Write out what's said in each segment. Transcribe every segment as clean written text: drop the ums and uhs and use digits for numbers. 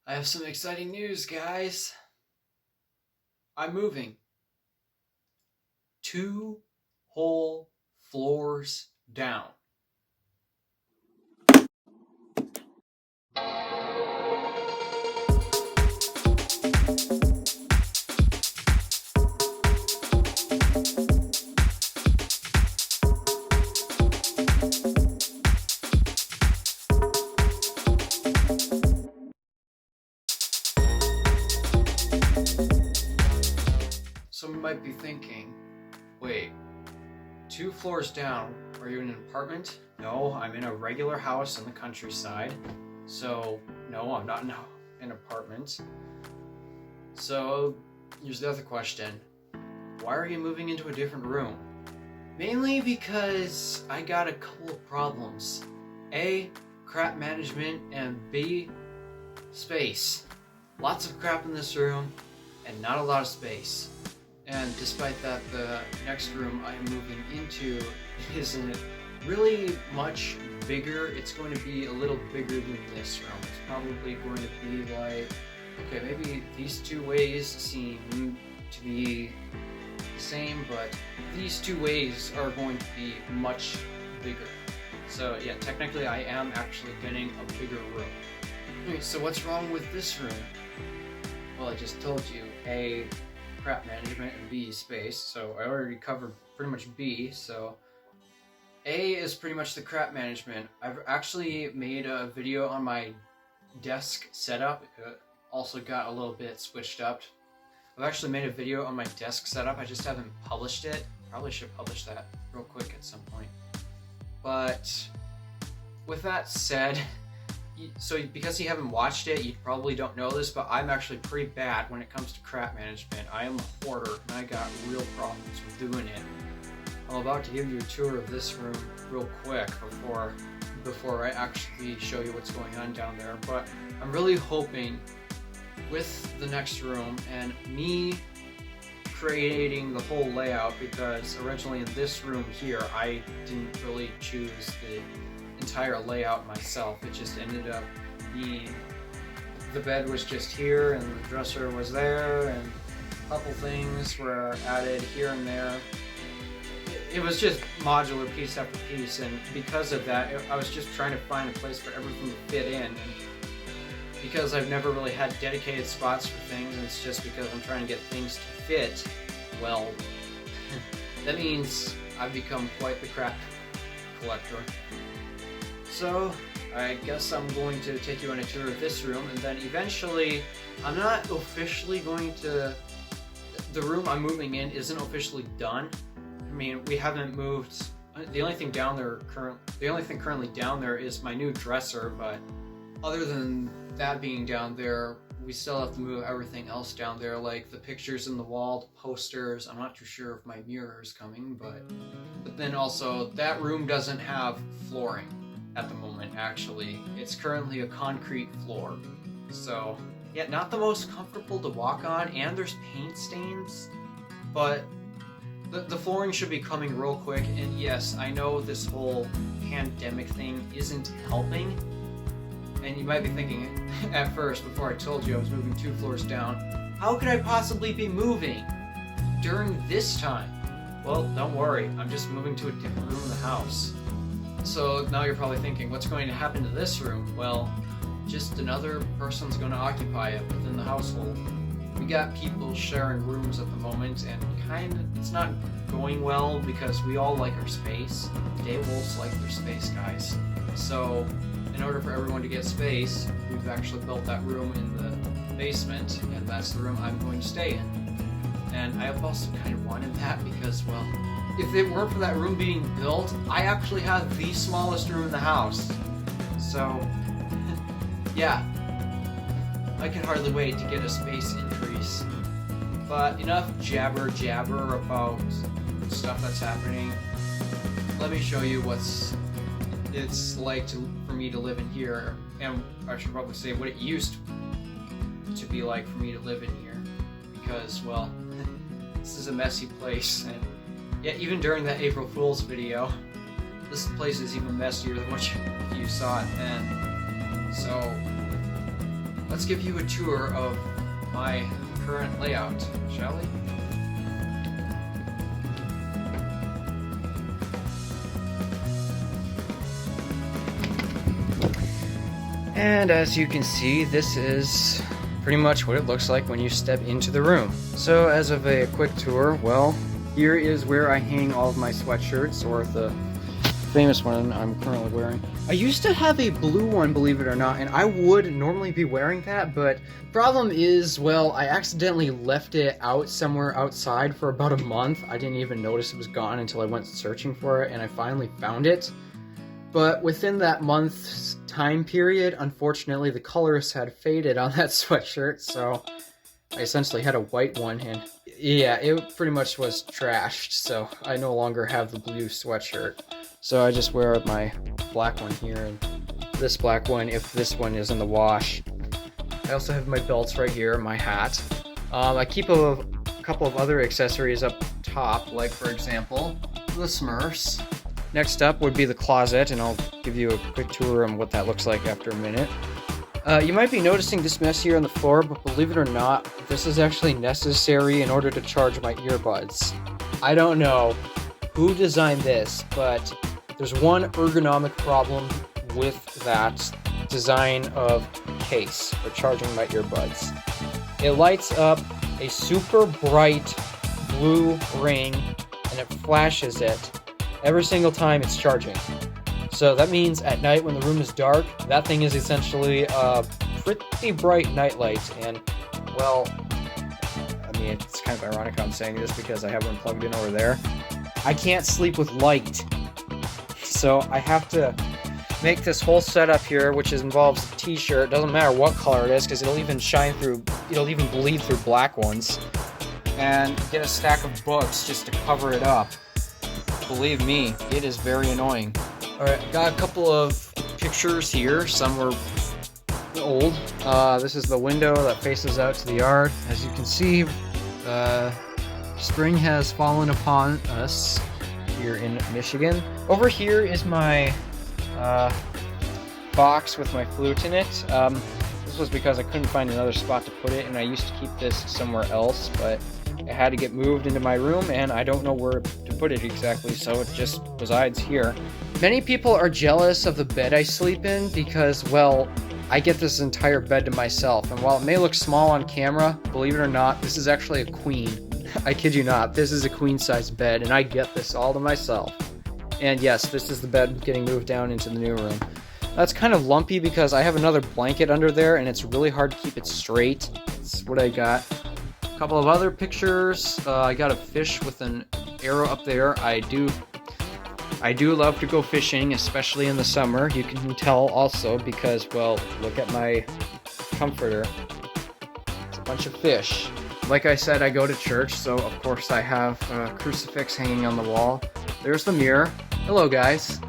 I have some exciting news, guys. I'm moving 2 whole floors down. Some might be thinking, wait, 2 floors down, are you in an apartment? No, I'm in a regular house in the countryside. So, no, I'm not in an apartment. So, here's the other question. Why are you moving into a different room? Mainly because I got a couple of problems. A, crap management, and B, space. Lots of crap in this room, and not a lot of space. And despite that, the next room I am moving into isn't really much bigger. It's going to be a little bigger than this room. It's probably going to be like, okay, maybe these two ways seem to be the same, but these two ways are going to be much bigger. So yeah, technically I am actually getting a bigger room. Okay, so what's wrong with this room? Well, I just told you, A, crap management, and B, space. So I already covered pretty much B, so A is pretty much the crap management. I've actually made a video on my desk setup. It also got a little bit switched up. I've actually made a video on my desk setup. I just haven't published it. Probably should publish that real quick at some point. But with that said, so because you haven't watched it, you probably don't know this, but I'm actually pretty bad when it comes to crap management. I am a hoarder, and I got real problems with doing it. I'm about to give you a tour of this room real quick before I actually show you what's going on down there. But I'm really hoping with the next room and me creating the whole layout, because originally in this room here, I didn't really choose the entire layout myself. It just ended up being the bed was just here and the dresser was there and a couple things were added here and there. It was just modular piece after piece, and because of that I was just trying to find a place for everything to fit in, and because I've never really had dedicated spots for things, and it's just because I'm trying to get things to fit, well, that means I've become quite the crap collector. So, I guess I'm going to take you on a tour of this room, and then eventually, I'm not officially going to... The room I'm moving in isn't officially done. I mean, we haven't moved... The only thing currently down there is my new dresser, but other than that being down there, we still have to move everything else down there, like the pictures in the wall, the posters. I'm not too sure if my mirror is coming, but then also, that room doesn't have flooring at the moment, actually. It's currently a concrete floor. So, yeah, not the most comfortable to walk on, and there's paint stains, but the flooring should be coming real quick. And yes, I know this whole pandemic thing isn't helping, and you might be thinking at first, before I told you I was moving 2 floors down, how could I possibly be moving during this time? Well, don't worry, I'm just moving to a different room in the house. So now you're probably thinking, what's going to happen to this room? Well, just another person's going to occupy it within the household. We got people sharing rooms at the moment, and it's not going well because we all like our space. Daywolves like their space, guys. So, in order for everyone to get space, we've actually built that room in the basement, and that's the room I'm going to stay in. And I also kind of wanted that because, well, if it weren't for that room being built, I actually have the smallest room in the house. So, yeah, I can hardly wait to get a space increase. But enough jabber about stuff that's happening. Let me show you it's like for me to live in here, and I should probably say what it used to be like for me to live in here, because, well, this is a messy place, and yeah, even during that April Fool's video, this place is even messier than what you saw it then. So, let's give you a tour of my current layout, shall we? And as you can see, this is pretty much what it looks like when you step into the room. So as of a quick tour, well, here is where I hang all of my sweatshirts, or the famous one I'm currently wearing. I used to have a blue one, believe it or not, and I would normally be wearing that, but problem is, well, I accidentally left it out somewhere outside for about a month. I didn't even notice it was gone until I went searching for it, and I finally found it. But within that month's time period, unfortunately, the colors had faded on that sweatshirt, so I essentially had a white one, and yeah, it pretty much was trashed, so I no longer have the blue sweatshirt. So I just wear my black one here, and this black one if this one is in the wash. I also have my belts right here, my hat. I keep a couple of other accessories up top, like for example, the Smurfs. Next up would be the closet, and I'll give you a quick tour on what that looks like after a minute. You might be noticing this mess here on the floor, but believe it or not, this is actually necessary in order to charge my earbuds. I don't know who designed this, but there's one ergonomic problem with that design of case for charging my earbuds. It lights up a super bright blue ring, and it flashes it every single time it's charging. So that means at night when the room is dark, that thing is essentially a pretty bright nightlight. And, well, I mean, it's kind of ironic I'm saying this because I have one plugged in over there. I can't sleep with light. So I have to make this whole setup here, which involves a t-shirt. Doesn't matter what color it is, because it'll even shine through, it'll even bleed through black ones. And get a stack of books just to cover it up. Believe me, it is very annoying. Alright, got a couple of pictures here. Some were old. This is the window that faces out to the yard. As you can see, spring has fallen upon us here in Michigan. Over here is my box with my flute in it. This was because I couldn't find another spot to put it, and I used to keep this somewhere else, but it had to get moved into my room, and I don't know where to put it exactly, so it just resides here. Many people are jealous of the bed I sleep in because, well, I get this entire bed to myself, and while it may look small on camera, believe it or not, this is actually a queen. I kid you not, this is a queen-size bed, and I get this all to myself. And yes, this is the bed getting moved down into the new room. That's kind of lumpy because I have another blanket under there, and it's really hard to keep it straight. That's what I got. Couple of other pictures. I got a fish with an arrow up there. I do love to go fishing, especially in the summer. You can tell also because, well, look at my comforter. It's a bunch of fish. Like I said, I go to church, so of course I have a crucifix hanging on the wall. There's the mirror. Hello, guys.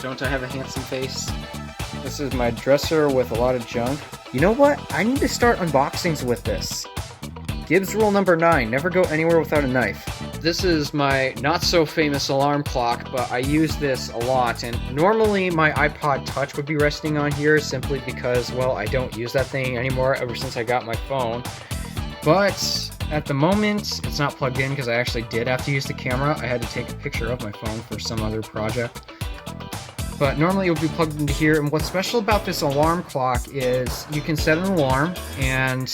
Don't I have a handsome face? This is my dresser with a lot of junk. You know what? I need to start unboxings with this. Gibbs rule number 9, never go anywhere without a knife. This is my not-so-famous alarm clock, but I use this a lot, and normally my iPod Touch would be resting on here simply because, well, I don't use that thing anymore ever since I got my phone. But at the moment, it's not plugged in because I actually did have to use the camera. I had to take a picture of my phone for some other project. But normally it would be plugged into here, and what's special about this alarm clock is you can set an alarm, and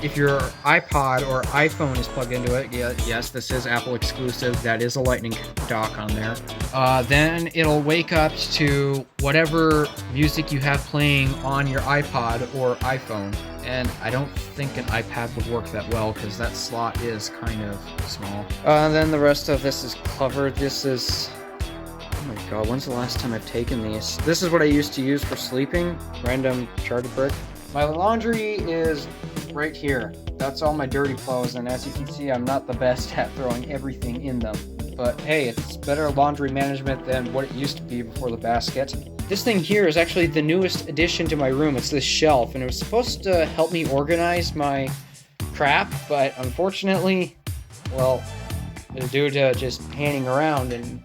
if your iPod or iPhone is plugged into it, yes, this is Apple exclusive, that is a lightning dock on there, then it'll wake up to whatever music you have playing on your iPod or iPhone. And I don't think an iPad would work that well because that slot is kind of small. Then the rest of this is covered. This is... oh my god, when's the last time I've taken these? This is what I used to use for sleeping. Random charted brick. My laundry is right here. That's all my dirty clothes, and as you can see, I'm not the best at throwing everything in them. But hey, it's better laundry management than what it used to be before the basket. This thing here is actually the newest addition to my room. It's this shelf, and it was supposed to help me organize my crap, but unfortunately, well, due to just panning around in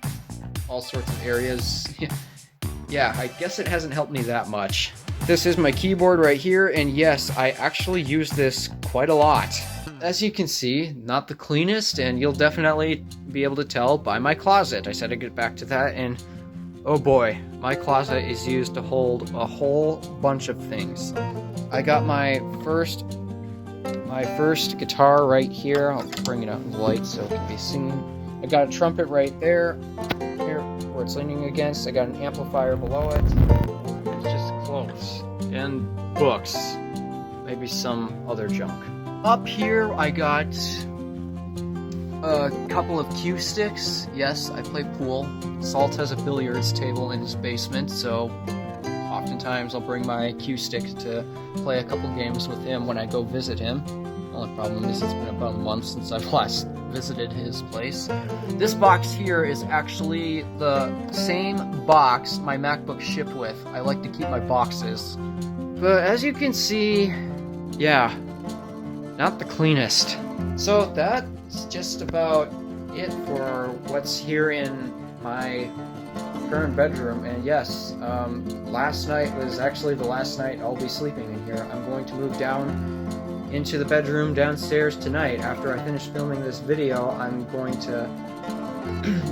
all sorts of areas, yeah, I guess it hasn't helped me that much. This is my keyboard right here, and yes, I actually use this quite a lot. As you can see, not the cleanest, and you'll definitely be able to tell by my closet. I said I'd get back to that, and oh boy, my closet is used to hold a whole bunch of things. I got my first guitar right here. I'll bring it out in the light so it can be seen. I got a trumpet right there, here where it's leaning against. I got an amplifier below it. It's just clothes and books, maybe some other junk. Up here I got a couple of cue sticks. Yes, I play pool. Salt has a billiards table in his basement, so oftentimes I'll bring my cue stick to play a couple games with him when I go visit him. The only problem is it's been about a month since I've last visited his place. This box here is actually the same box my MacBook shipped with. I like to keep my boxes. But as you can see, yeah, not the cleanest. So that's just about it for what's here in my current bedroom. And yes, last night was actually the last night I'll be sleeping in here. I'm going to move down into the bedroom downstairs tonight. After I finish filming this video, I'm going to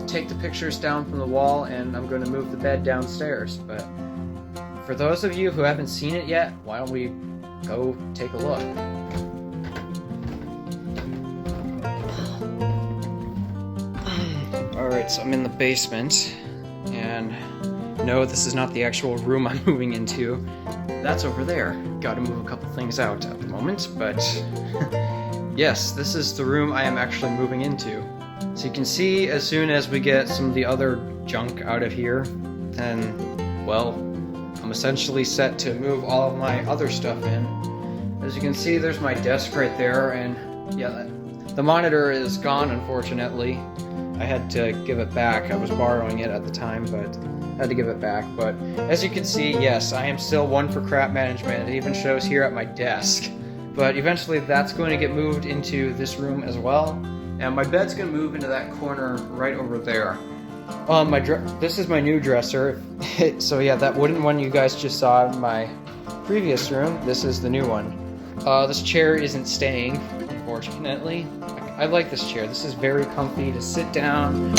take the pictures down from the wall and I'm going to move the bed downstairs. But for those of you who haven't seen it yet, why don't we go take a look. Alright, so I'm in the basement, and no, this is not the actual room I'm moving into. That's over there. Gotta move a couple things out at the moment, but yes, this is the room I am actually moving into. So you can see, as soon as we get some of the other junk out of here, then, well, I'm essentially set to move all of my other stuff in. As you can see, there's my desk right there, and yeah, the monitor is gone, unfortunately. I had to give it back. I was borrowing it at the time, but I had to give it back. But as you can see, yes, I am still one for crap management. It even shows here at my desk. But eventually that's going to get moved into this room as well. And my bed's going to move into that corner right over there. This is my new dresser. So yeah, that wooden one you guys just saw in my previous room, this is the new one. This chair isn't staying, unfortunately. I like this chair. This is very comfy to sit down.